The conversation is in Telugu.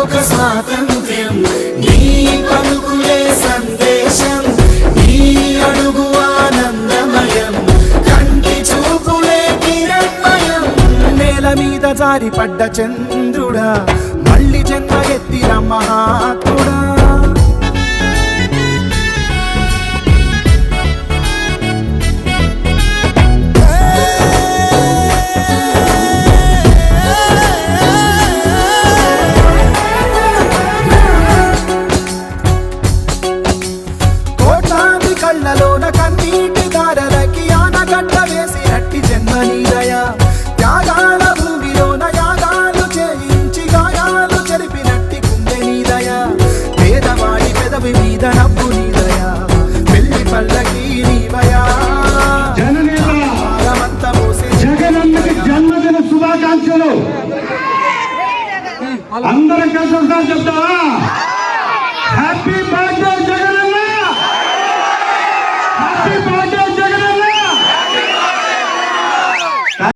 ఒక స్వాతంత్ర్యం, నీ పలుకులే సందేశం, నీ అడుగు ఆనందమయం, కంటి చూపులే కిరణమయం. నేల మీద జారి పడ్డ చంద్రుడా, మళ్ళీ జన్మ ఎత్తిన మహాత్ముడా. కళ్ళలోన కన్నీటి దారలకి ఆనగడ్డ వేసినట్టి జన్మనీదయ, త్యాగాల భూమిలోన యాగాలు చేయించి గాయాలు చెరిపినట్టి గుండె నీదయ, పేదవాడి పెదవి మీద నవ్వు నీదయ, పెళ్లి పల్లకి నీవయా. జగనన్నకి జన్మదిన శుభాకాంక్షలు. అందరం కలిసి చెప్తావా? హ్యాపీ